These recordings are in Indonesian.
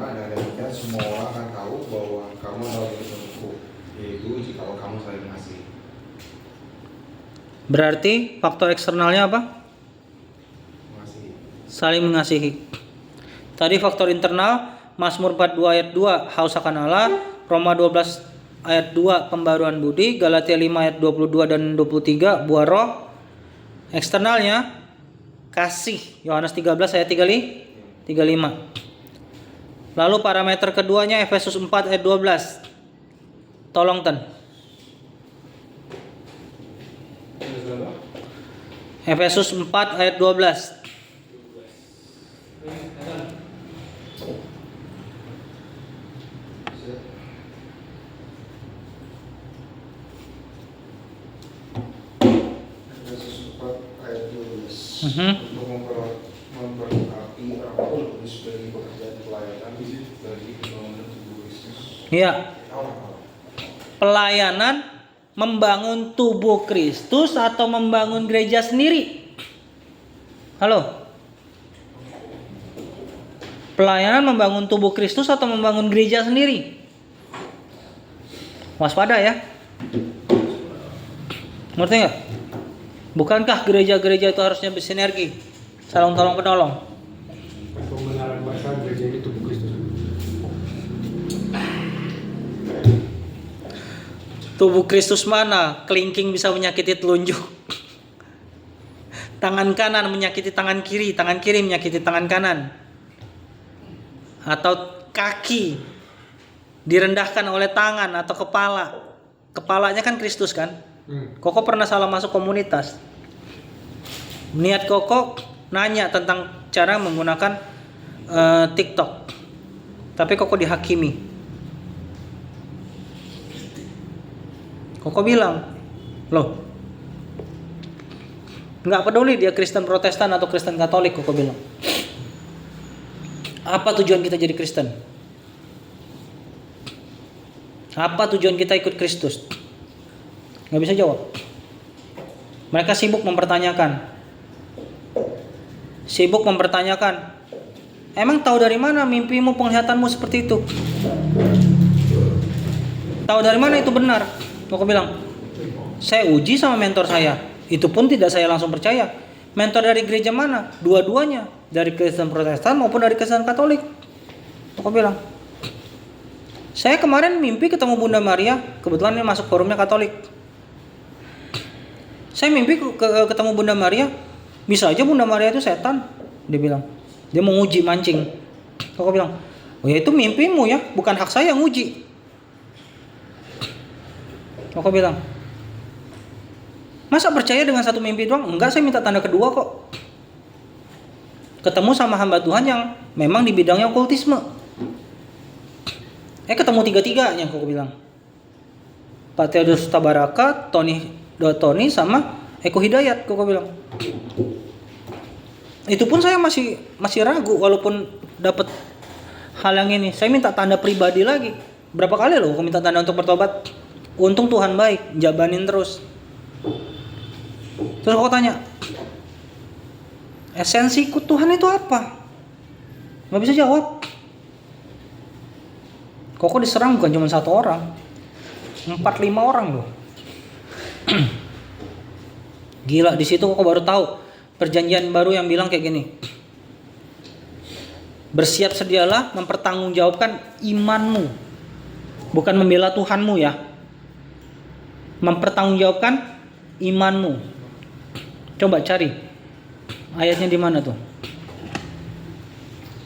ada demikian semua orang akan tahu bahwa kamu adalah murid-muridku, yaitu jika kamu saling mengasihi. Berarti faktor eksternalnya apa? Mengasihi. Saling mengasihi. Tadi faktor internal, Mazmur 42 ayat 2 haus akan Allah, Roma 12 ayat 2 pembaruan budi, Galatia 5 ayat 22 dan 23 buah roh. Eksternalnya kasih, Yohanes 13 ayat 35. Lalu parameter keduanya Efesus 4 ayat 12. Tolong Ten. Efesus 4 ayat 12. Efesus 4 ayat 12. Mhm. Untuk memperlengkapi apapun kudus bagi pekerjaan pelayanan bagi pembangunan tubuh Kristus. Iya. Pelayanan membangun tubuh Kristus atau membangun gereja sendiri? Halo? Pelayanan membangun tubuh Kristus atau membangun gereja sendiri? Waspada ya. Ngerti nggak? Bukankah gereja-gereja itu harusnya bersinergi, saling tolong penolong? Pembenaran bahasa gereja itu tubuh Kristus. Tubuh Kristus mana? Kelingking bisa menyakiti telunjuk. Tangan kanan menyakiti tangan kiri menyakiti tangan kanan. Atau kaki direndahkan oleh tangan atau kepala. Kepalanya kan Kristus kan? Koko pernah salah masuk komunitas. Niat Koko nanya tentang cara menggunakan TikTok. Tapi Koko dihakimi. Koko bilang, loh, nggak peduli dia Kristen Protestan atau Kristen Katolik, Koko bilang. Apa tujuan kita jadi Kristen? Apa tujuan kita ikut Kristus? Nggak bisa jawab. Mereka sibuk mempertanyakan. Emang tahu dari mana mimpimu, penglihatanmu seperti itu? Tahu dari mana itu benar? Aku bilang, saya uji sama mentor saya. Itu pun tidak saya langsung percaya. Mentor dari gereja mana? Dua-duanya. Dari Kristen Protestan maupun dari Kristen Katolik. Aku bilang, saya kemarin mimpi ketemu Bunda Maria. Kebetulan ini masuk forumnya Katolik. Saya mimpi ketemu Bunda Maria. Bisa aja Bunda Maria itu setan. Dia bilang, dia mau nguji mancing. Aku bilang, oh ya itu mimpimu ya, bukan hak saya nguji. Aku bilang, masa percaya dengan satu mimpi doang? Enggak, saya minta tanda kedua kok. Ketemu sama hamba Tuhan yang memang di bidangnya okultisme. Ketemu tiga-tiganya, aku bilang. Pak Theodorus Tabaraka, Tony sama Eko Hidayat, aku bilang. Itu pun saya masih ragu walaupun dapat hal yang ini. Saya minta tanda pribadi lagi. Berapa kali loh aku minta tanda untuk bertobat. Untung Tuhan baik, jabanin terus. Terus aku tanya, esensi ikut Tuhan itu apa? Gak bisa jawab. Koko diserang bukan cuma 1 orang, 4-5 orang loh. Gila, di situ Koko baru tahu perjanjian baru yang bilang kayak gini. Bersiap sedialah mempertanggungjawabkan imanmu, bukan membela Tuhanmu ya. Mempertanggungjawabkan imanmu. Coba cari ayatnya di mana tuh?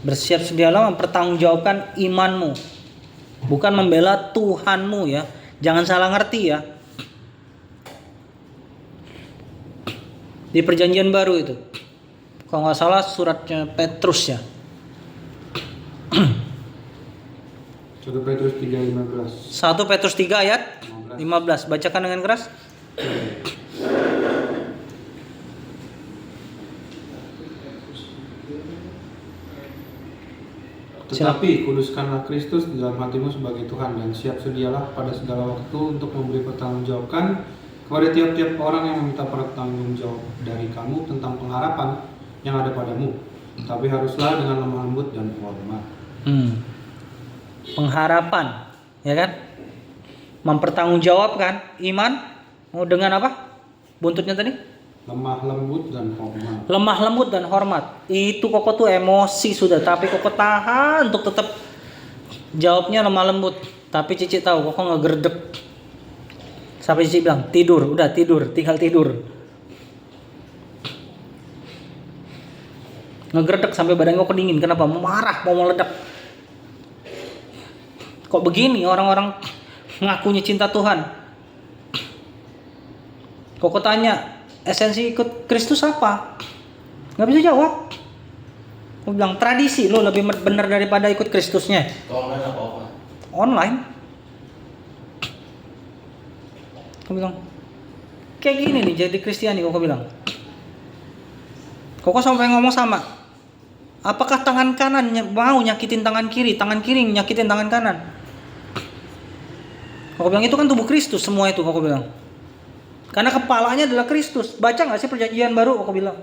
Bersiap sedialah mempertanggungjawabkan imanmu, bukan membela Tuhanmu ya. Jangan salah ngerti ya. Di perjanjian baru itu, kalau nggak salah suratnya Petrus ya. 1 Petrus 3:15. 1 Petrus 3 ayat 15. Bacakan dengan keras. Tetapi kuduskanlah Kristus di dalam hatimu sebagai Tuhan dan siap sedialah pada segala waktu untuk memberi pertanggungjawabkan kepada tiap-tiap orang yang meminta pertanggungjawab dari kamu tentang pengharapan yang ada padamu. Tapi haruslah dengan lemah lembut dan hormat. pengharapan, ya kan? Mempertanggungjawabkan iman dengan apa? Buntutnya tadi? Lemah lembut dan hormat. Lemah lembut dan hormat. Itu Koko tuh emosi sudah, tapi Koko tahan untuk tetap jawabnya lemah lembut. Tapi Cici tahu Koko ngegerdek. Sampai Cici bilang, tidur, udah tidur, tinggal tidur. Ngegerdek sampai badan Koko dingin. Kenapa? Marah, mau meledak. Kok begini orang-orang ngakunya cinta Tuhan? Koko tanya, esensi ikut Kristus apa? Nggak bisa jawab. Aku bilang, tradisi lo lebih benar daripada ikut Kristusnya. Online apa apa? Online. Aku bilang, kayak gini nih jadi Kristiani. Koko bilang, Koko sampai ngomong sama, apakah tangan kanan mau nyakitin tangan kiri nyakitin tangan kanan? Koko bilang, itu kan tubuh Kristus semua itu. Koko bilang, karena kepalanya adalah Kristus. Baca nggak sih perjanjian baru? Koko bilang,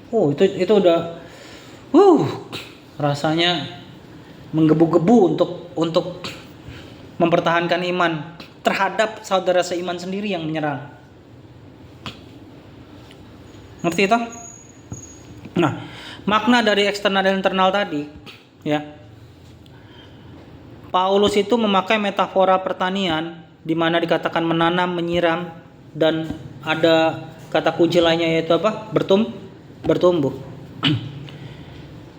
oh itu udah, rasanya menggebu-gebu untuk mempertahankan iman terhadap saudara seiman sendiri yang menyerang. Ngerti itu? Nah, makna dari eksternal dan internal tadi, ya. Paulus itu memakai metafora pertanian di mana dikatakan menanam, menyiram, dan ada kata kunci lainnya yaitu apa? Bertumbuh.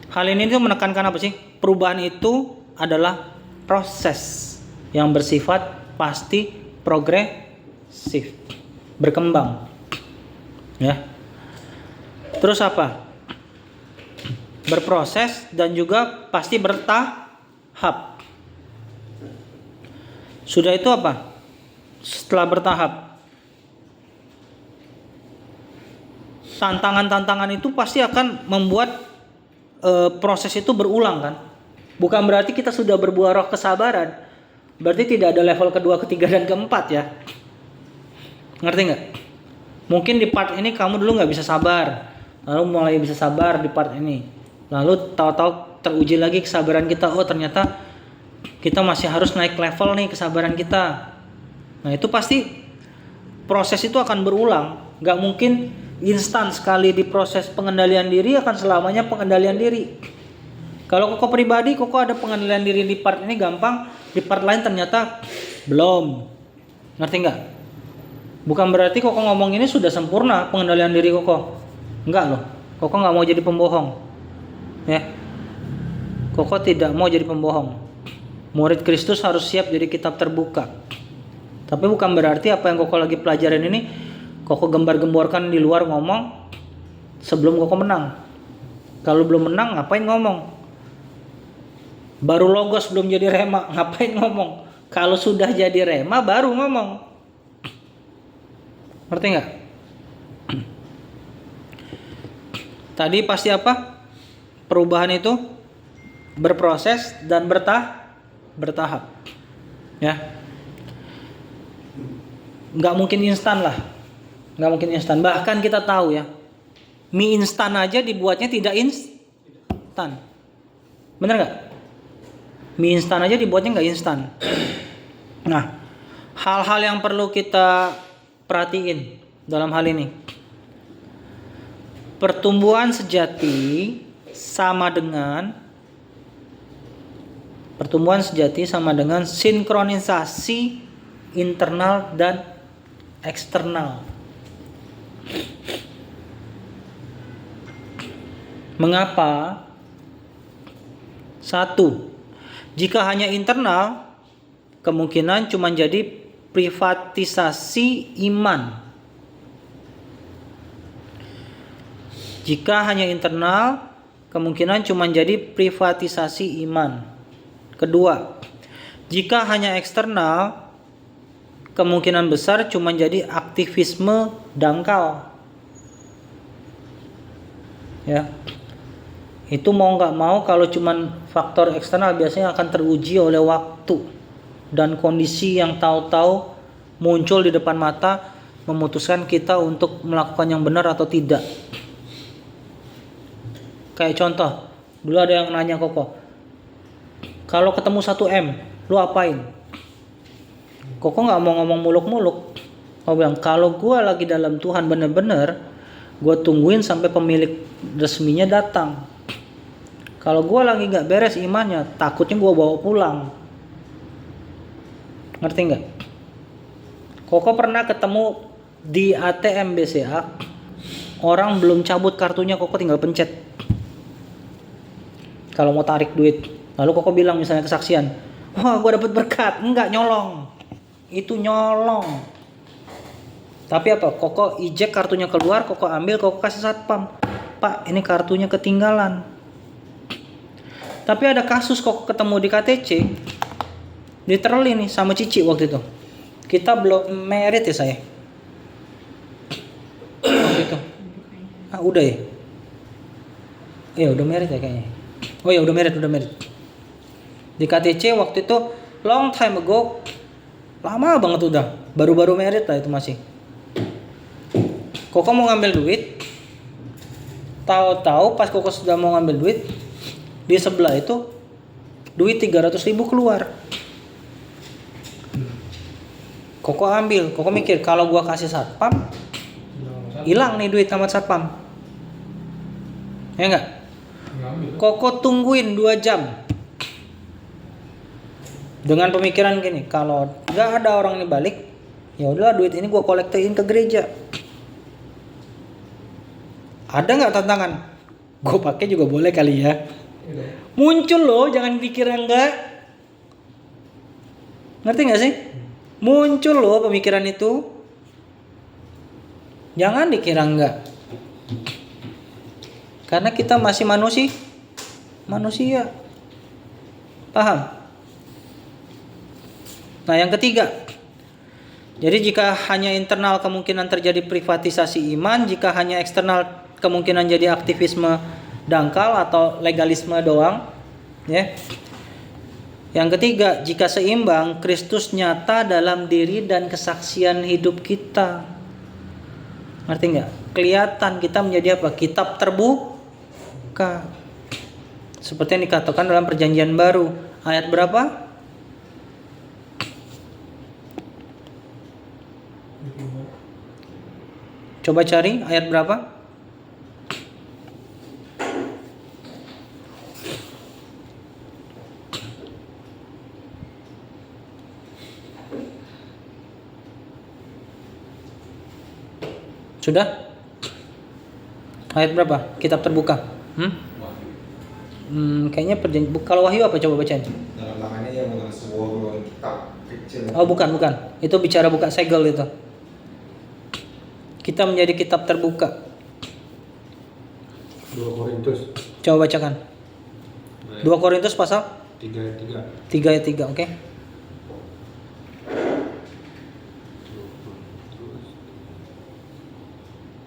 Hal ini tuh menekankan apa sih? Perubahan itu adalah proses yang bersifat pasti progresif, berkembang. Ya. Terus apa? Berproses dan juga pasti bertahap. Sudah itu apa? Setelah bertahap, tantangan-tantangan itu pasti akan membuat proses itu berulang kan. Bukan berarti kita sudah berbuah roh kesabaran, berarti tidak ada level kedua, ketiga, dan keempat ya. Ngerti nggak? Mungkin di part ini kamu dulu nggak bisa sabar, lalu mulai bisa sabar di part ini, lalu tahu-tahu teruji lagi kesabaran kita. Oh ternyata kita masih harus naik level nih kesabaran kita. Nah itu pasti proses itu akan berulang. Nggak mungkin instan sekali di proses pengendalian diri akan selamanya pengendalian diri. Kalau Koko pribadi, Koko ada pengendalian diri di part ini gampang, di part lain ternyata belum. Ngerti nggak? Bukan berarti Koko ngomong ini sudah sempurna pengendalian diri Koko. Enggak loh. Koko nggak mau jadi pembohong. Ya. Koko tidak mau jadi pembohong. Murid Kristus harus siap jadi kitab terbuka. Tapi bukan berarti apa yang Koko lagi pelajarin ini Koko gembar-gemborkan di luar ngomong sebelum Koko menang. Kalau belum menang ngapain ngomong? Baru logos belum jadi rema, ngapain ngomong? Kalau sudah jadi rema baru ngomong. Ngerti nggak? Tadi pasti apa? Perubahan itu berproses dan bertahap. Ya. Nggak mungkin instan lah. Nggak mungkin instan. Bahkan kita tahu ya, mie instan aja dibuatnya tidak instan. Bener nggak? Mie instan aja dibuatnya nggak instan. Nah, hal-hal yang perlu kita perhatiin dalam hal ini. Pertumbuhan sejati sama dengan sinkronisasi internal dan eksternal. Mengapa? 1. Jika hanya internal, kemungkinan cuma jadi privatisasi iman. Jika hanya internal, kemungkinan cuma jadi privatisasi iman. Kedua, jika hanya eksternal, kemungkinan besar cuma jadi aktivisme dangkal. Ya. Itu mau nggak mau kalau cuman faktor eksternal biasanya akan teruji oleh waktu dan kondisi yang tahu-tahu muncul di depan mata memutuskan kita untuk melakukan yang benar atau tidak. Kayak contoh, dulu ada yang nanya Koko, Kalau ketemu 1M, lu apain? Koko nggak mau ngomong muluk-muluk. Kau bilang, kalau gue lagi dalam Tuhan bener-bener, gue tungguin sampai pemilik resminya datang. Kalau gue lagi nggak beres imannya, takutnya gue bawa pulang. Ngerti nggak? Koko pernah ketemu di ATM BCA, orang belum cabut kartunya, Koko tinggal pencet. Kalau mau tarik duit, lalu Koko bilang misalnya kesaksian, wah gue dapet berkat, enggak, nyolong. Itu nyolong. Tapi apa? Koko ejek kartunya keluar, Koko ambil, Koko kasih satpam. Pak, ini kartunya ketinggalan. Tapi ada kasus Koko ketemu di KTC, literally nih sama Cici waktu itu. Kita belum married ya saya. Waktu itu. Udah ya? Iya udah married ya kayaknya. Oh ya udah married. Di KTC waktu itu long time ago. Lama banget udah. Baru-baru married lah itu masih. Koko mau ngambil duit. Tahu-tahu pas Koko sudah mau ngambil duit, di sebelah itu duit 300.000 keluar. Koko ambil. Koko mikir kalau gua kasih satpam, hilang nih duit sama satpam. Ya enggak? Koko tungguin 2 jam. Dengan pemikiran gini, kalau nggak ada orang ini balik, ya udahlah duit ini gua kolektein ke gereja. Ada nggak tantangan? Gue pakai juga boleh kali ya. Muncul loh, jangan pikir enggak. Ngerti nggak sih? Muncul loh pemikiran itu. Jangan dikira enggak. Karena kita masih manusia. Paham? Nah, yang ketiga. Jadi jika hanya internal kemungkinan terjadi privatisasi iman, jika hanya eksternal kemungkinan jadi aktivisme dangkal atau legalisme doang, ya. Yang ketiga, jika seimbang, Kristus nyata dalam diri dan kesaksian hidup kita. Ngerti nggak? Kelihatan kita menjadi apa? Kitab terbuka. Seperti yang dikatakan dalam Perjanjian Baru. Ayat berapa? Coba cari ayat berapa? Sudah? Ayat berapa? Kitab terbuka. Kayaknya kalau Wahyu apa, coba bacain. Dalam tangannya yang menulis sebuah kitab kecil. Oh bukan. Itu bicara buka segel itu. Kita menjadi kitab terbuka. 2 Korintus. Coba bacakan. 2 Korintus pasal 3 ayat 3. 3 ayat 3, oke.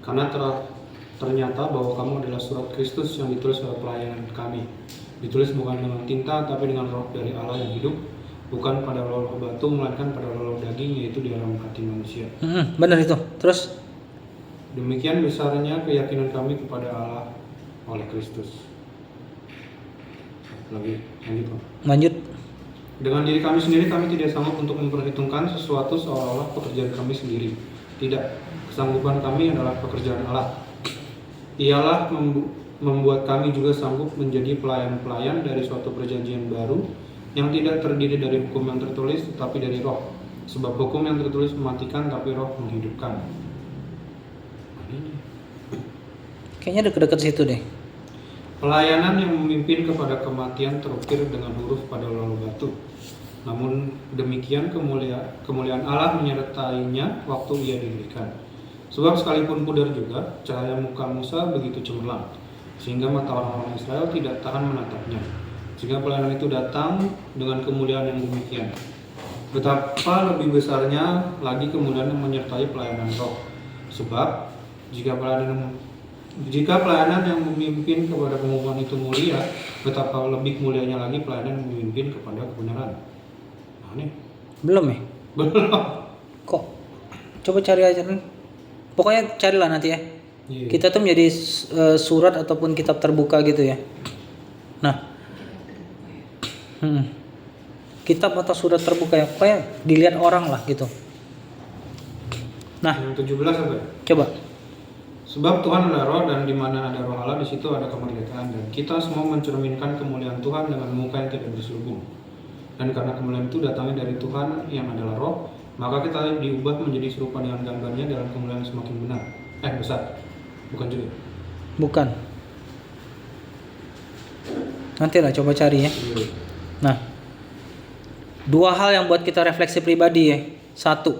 Karena ternyata bahwa kamu adalah surat Kristus yang ditulis oleh pelayan kami. Ditulis bukan dengan tinta tapi dengan roh dari Allah yang hidup, bukan pada loloh batu melainkan pada loloh daging, yaitu di dalam hati manusia. Benar itu. Terus Demikian besarnya keyakinan kami kepada Allah oleh Kristus. Lanjut. Dengan diri kami sendiri kami tidak sanggup untuk memperhitungkan sesuatu seolah-olah pekerjaan kami sendiri. Tidak, kesanggupan kami adalah pekerjaan Allah. Ialah membuat kami juga sanggup menjadi pelayan-pelayan dari suatu perjanjian baru yang tidak terdiri dari hukum yang tertulis tetapi dari roh. Sebab hukum yang tertulis mematikan tapi roh menghidupkan. kayaknya deket-deket situ deh. Pelayanan yang memimpin kepada kematian terukir dengan huruf pada loloh batu. Namun demikian kemuliaan Allah menyertainya waktu ia didirikan. Sebab sekalipun pudar juga, cahaya muka Musa begitu cemerlang, sehingga mata orang-orang Israel tidak tahan menatapnya. Sehingga pelayanan itu datang dengan kemuliaan yang demikian. Betapa lebih besarnya lagi kemuliaan yang menyertai pelayanan roh. Sebab jika pelayanan yang memimpin kepada pengumuman itu mulia, betapa lebih mulianya lagi pelayanan yang memimpin kepada kebenaran. Nah, ini Belum ya? belum. Kok? Coba cari aja kan. Pokoknya carilah nanti ya. Iya. Kita tuh menjadi surat ataupun kitab terbuka gitu ya. Nah, Kitab atau surat terbuka ya, pokoknya dilihat orang lah gitu. Nah, Yang 17 apa ya? coba. Sebab Tuhan adalah roh, dan di mana ada roh Allah di situ ada kemerdekaan, dan kita semua mencerminkan kemuliaan Tuhan dengan muka yang tidak berselubung. Dan karena kemuliaan itu datangnya dari Tuhan yang adalah roh, maka kita diubah menjadi serupa dengan gambarnya dalam kemuliaan yang semakin benar. Besar. Bukan juga. Bukan. Nanti lah coba cari ya. Nah, dua hal yang buat kita refleksi pribadi ya. Satu,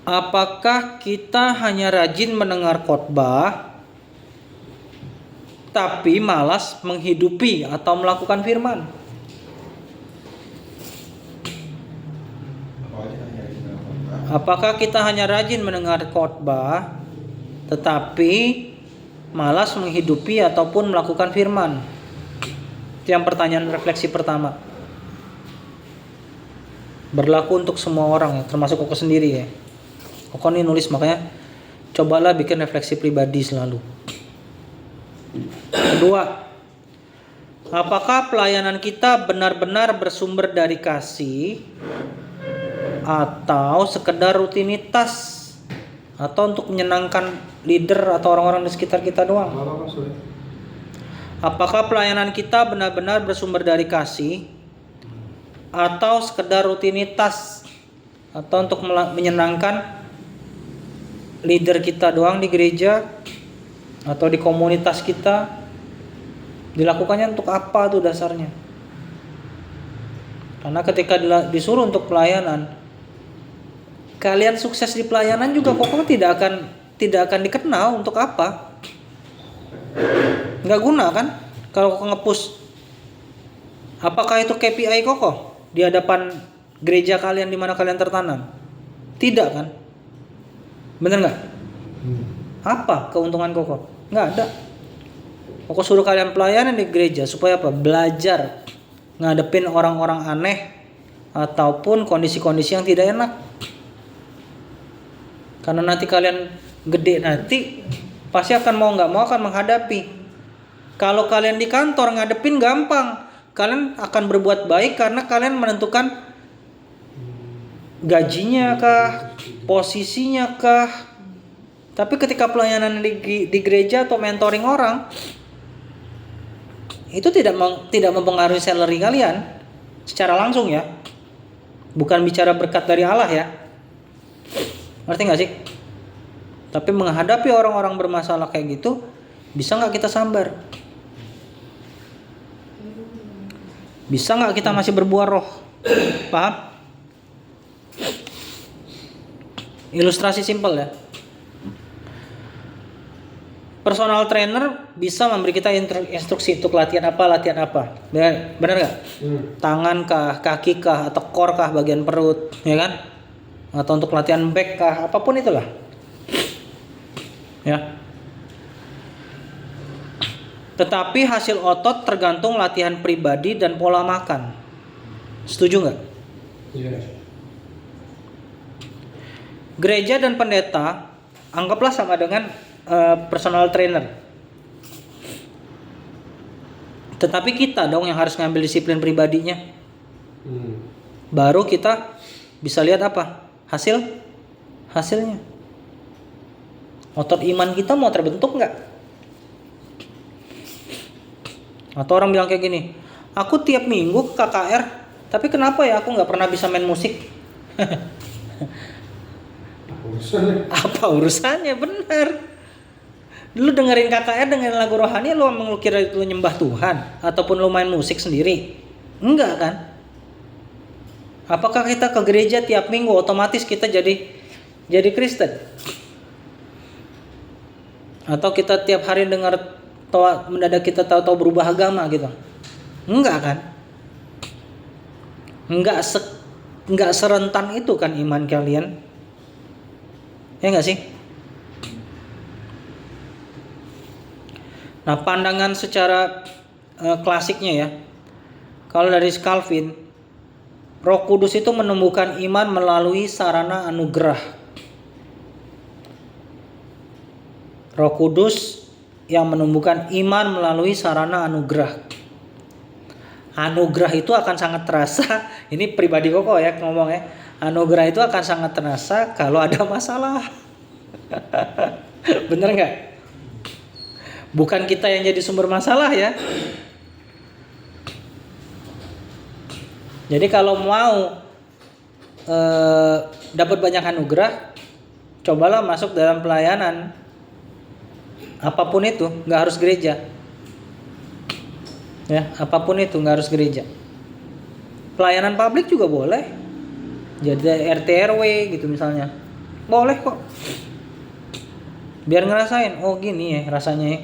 apakah kita hanya rajin mendengar khotbah tapi malas menghidupi atau melakukan firman? Apakah kita hanya rajin mendengar khotbah tetapi malas menghidupi ataupun melakukan firman? Itu yang pertanyaan refleksi pertama. Berlaku untuk semua orang ya, termasuk Koko sendiri ya. Koko nih nulis, makanya cobalah bikin refleksi pribadi selalu. Kedua, apakah pelayanan kita benar-benar bersumber dari kasih atau sekedar rutinitas atau untuk menyenangkan leader atau orang-orang di sekitar kita doang? Apakah pelayanan kita benar-benar bersumber dari kasih atau sekedar rutinitas atau untuk menyenangkan leader kita doang di gereja atau di komunitas kita? Dilakukannya untuk apa tuh dasarnya? Karena ketika disuruh untuk pelayanan, kalian sukses di pelayanan juga Koko tidak akan dikenal untuk apa. Nggak guna kan kalau Koko nge-push. Apakah itu KPI Koko di hadapan gereja kalian di mana kalian tertanam? Tidak kan? Bener nggak? Apa keuntungan Koko? Nggak ada. Koko suruh kalian pelayanan di gereja supaya apa? Belajar ngadepin orang-orang aneh ataupun kondisi-kondisi yang tidak enak. Karena nanti kalian gede nanti pasti akan mau nggak mau akan menghadapi. Kalau kalian di kantor ngadepin gampang, kalian akan berbuat baik karena kalian menentukan gajinya kah, posisinya kah. Tapi ketika pelayanan di gereja atau mentoring orang, itu tidak mempengaruhi salary kalian secara langsung ya. Bukan bicara berkat dari Allah ya. Ngerti gak sih? Tapi menghadapi orang-orang bermasalah kayak gitu, bisa gak kita sambar? Bisa gak kita masih berbuah roh? Paham? Ilustrasi simpel ya. Personal trainer bisa memberi kita instruksi untuk latihan apa. Benar gak? Tangan kah, kaki kah, atau core kah, bagian perut, ya kan? Atau untuk latihan back kah, apapun itulah. Ya. Tetapi hasil otot tergantung latihan pribadi dan pola makan. Setuju nggak? Iya. Gereja dan pendeta anggaplah sama dengan personal trainer. Tetapi kita dong yang harus ngambil disiplin pribadinya. Baru kita bisa lihat apa? Hasilnya. Otot iman kita mau terbentuk nggak? Atau orang bilang kayak gini, aku tiap minggu ke KKR, tapi kenapa ya aku nggak pernah bisa main musik? Apa urusannya? Benar. Lu dengerin KKR, dengerin lagu rohani, lu emang lu kira lu nyembah Tuhan ataupun lu main musik sendiri? Enggak kan? Apakah kita ke gereja tiap minggu otomatis kita jadi Kristen? Atau kita tiap hari dengar mendadak kita tahu-tahu berubah agama gitu? Enggak kan? Enggak serentan itu kan iman kalian? Ya enggak sih? Nah, pandangan secara klasiknya ya. Kalau dari Calvin, Roh Kudus itu menumbuhkan iman melalui sarana anugerah. Roh Kudus yang menumbuhkan iman melalui sarana anugerah. anugerah itu akan sangat terasa. Ini pribadi Koko ya ngomong ya. Anugerah itu akan sangat terasa kalau ada masalah. Bener nggak? Bukan kita yang jadi sumber masalah ya. Jadi kalau mau dapat banyak anugerah, cobalah masuk dalam pelayanan. Apapun itu, nggak harus gereja. Ya, apapun itu nggak harus gereja. Pelayanan publik juga boleh. Jadi RT RW gitu misalnya, boleh kok. Biar ngerasain, oh gini ya rasanya ya.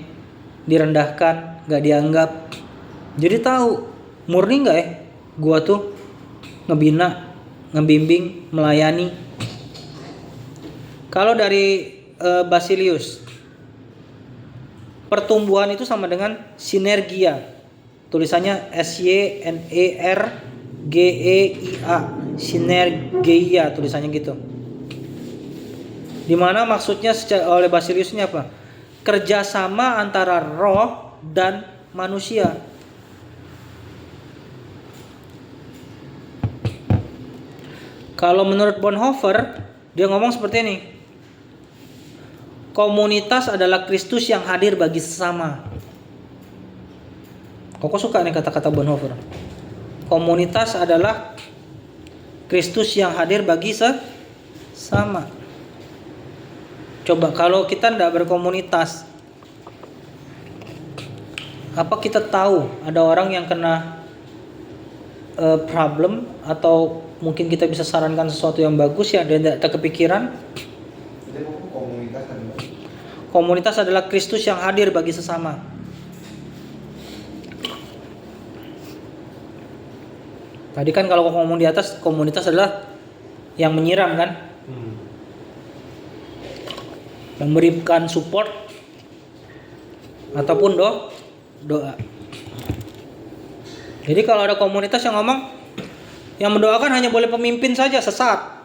Direndahkan, nggak dianggap. Jadi tahu murni nggak ya, gua tuh ngebina, ngebimbing, melayani. Kalau dari Basilius, pertumbuhan itu sama dengan sinergia. Tulisannya SYNERGEIA, sinergia tulisannya gitu. Dimana maksudnya oleh Basilius ini apa? Kerjasama antara roh dan manusia. Kalau menurut Bonhoeffer, dia ngomong seperti ini. Komunitas adalah Kristus yang hadir bagi sesama. Koko suka nih kata-kata Bonhoeffer. Komunitas adalah Kristus yang hadir bagi sesama. Coba kalau kita tidak berkomunitas, apa kita tahu ada orang yang kena problem, atau mungkin kita bisa sarankan sesuatu yang bagus ya dan tidak terkepikiran? Komunitas adalah Kristus yang hadir bagi sesama. Tadi kan kalau ngomong di atas, komunitas adalah yang menyiram kan, memberikan support ataupun doa. Jadi kalau ada komunitas yang ngomong, yang mendoakan hanya boleh pemimpin saja, sesat.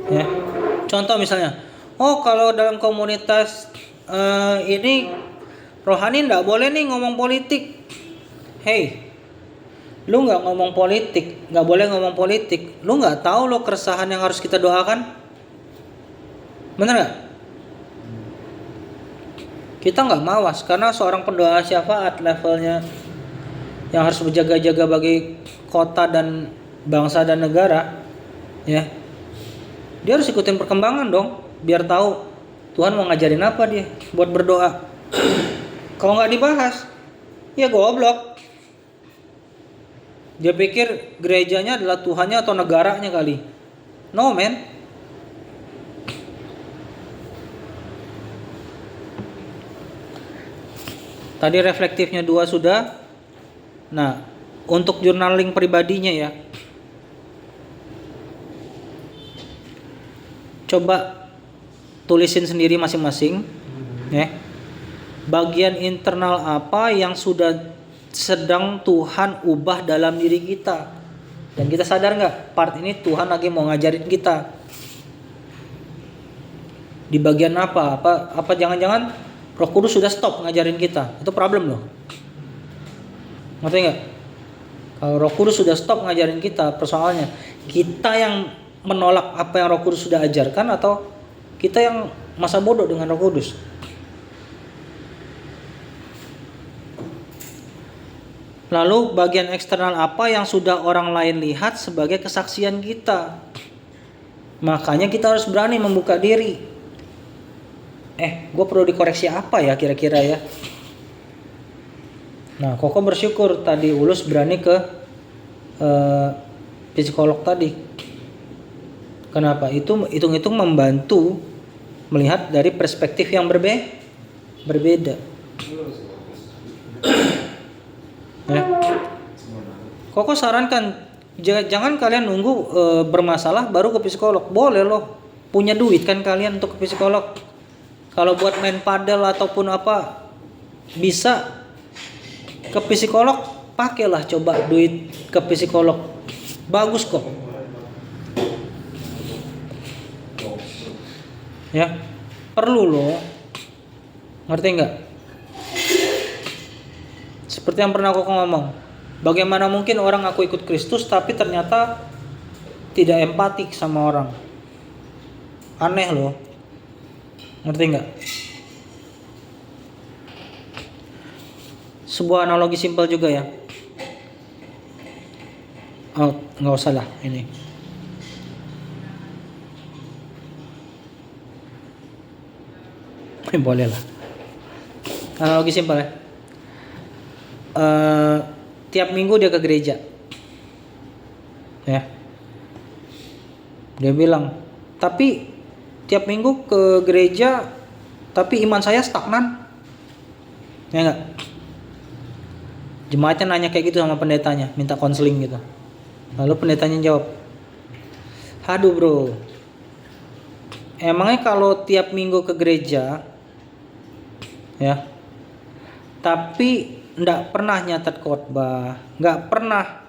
Ya. Contoh misalnya, oh kalau dalam komunitas ini rohani nggak boleh nih ngomong politik. Hey, lu nggak ngomong politik, nggak boleh ngomong politik. Lu nggak tahu lo keresahan yang harus kita doakan? Bener nggak? Kita nggak mawas karena seorang pendoa syafaat levelnya yang harus berjaga-jaga bagi kota dan bangsa dan negara, ya. Dia harus ikutin perkembangan dong, biar tahu Tuhan mau ngajarin apa dia buat berdoa. Kalau nggak dibahas, ya goblok. Dia pikir gerejanya adalah Tuhannya atau negaranya kali. No man. Tadi reflektifnya 2 sudah. Nah, untuk journaling pribadinya ya. Coba tulisin sendiri masing-masing, ya. Bagian internal apa yang sudah sedang Tuhan ubah dalam diri kita. Dan kita sadar nggak, part ini Tuhan lagi mau ngajarin kita. Di bagian apa? Apa jangan-jangan Roh Kudus sudah stop ngajarin kita? Itu problem loh. Ngerti nggak? Kalau Roh Kudus sudah stop ngajarin kita, persoalannya kita yang menolak apa yang Roh Kudus sudah ajarkan, atau kita yang masa bodoh dengan Roh Kudus. Lalu bagian eksternal apa yang sudah orang lain lihat sebagai kesaksian kita. Makanya kita harus berani membuka diri. Gue perlu dikoreksi apa ya kira-kira ya. Nah, Koko bersyukur tadi Ulus berani ke psikolog tadi. Kenapa? Itu hitung-hitung membantu melihat dari perspektif yang berbeda. Ya. Koko sarankan jangan kalian nunggu bermasalah baru ke psikolog. Boleh loh, punya duit kan kalian untuk ke psikolog. Kalau buat main padel ataupun apa bisa ke psikolog, pakailah coba duit ke psikolog. Bagus kok. Ya, perlu loh. Ngerti nggak? Seperti yang pernah Koko ngomong, bagaimana mungkin orang aku ikut Kristus tapi ternyata tidak empatik sama orang. Aneh loh. Ngerti nggak? Sebuah analogi simpel juga ya. Oh, nggak usah lah ini. Boleh lah. Analogi simpel ya. Tiap minggu dia ke gereja, ya. Dia bilang, tapi tiap minggu ke gereja, tapi iman saya stagnan, ya enggak? Jemaatnya nanya kayak gitu sama pendetanya, minta konseling gitu. Lalu pendetanya jawab, aduh bro, emangnya kalau tiap minggu ke gereja, ya, tapi nggak pernah nyatet khotbah, nggak pernah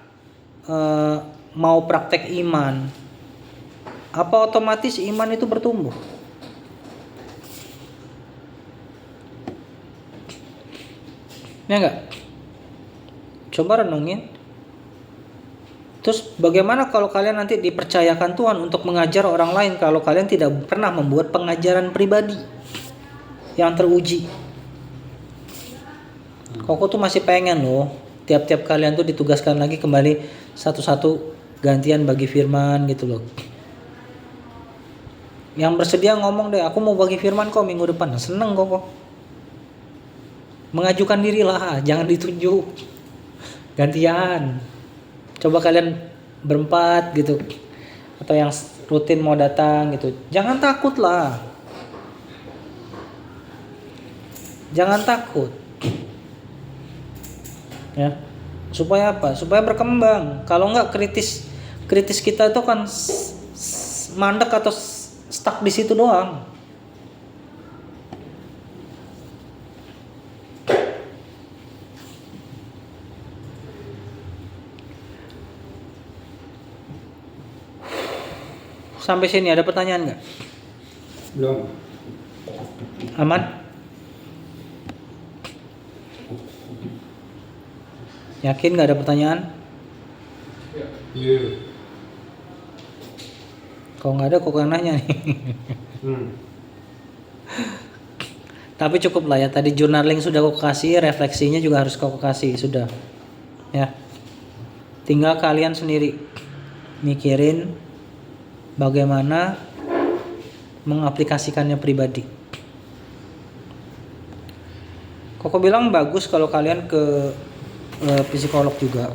mau praktek iman, apa otomatis iman itu bertumbuh? Ya nggak? Coba renungin. Terus bagaimana kalau kalian nanti dipercayakan Tuhan untuk mengajar orang lain kalau kalian tidak pernah membuat pengajaran pribadi yang teruji? Koko tuh masih pengen loh tiap-tiap kalian tuh ditugaskan lagi kembali satu-satu gantian bagi firman gitu loh. Yang bersedia ngomong deh, aku mau bagi firman kok minggu depan. Seneng Koko. Mengajukan diri lah, jangan ditunjuk. Gantian. Coba kalian berempat gitu. Atau yang rutin mau datang gitu. Jangan takut lah. Jangan takut. Ya, supaya apa? Supaya berkembang. Kalau enggak kritis kita itu kan mandek atau stuck di situ doang. Sampai sini ada pertanyaan nggak? Belum. Aman? Yakin nggak ada pertanyaan? Iya. Kalau nggak ada, kok yang nanya nih. Tapi cukup lah ya. Tadi journaling sudah kau kasih, refleksinya juga harus kau kasih sudah. Ya. Tinggal kalian sendiri mikirin bagaimana mengaplikasikannya pribadi. Koko bilang bagus kalau kalian ke psikolog juga.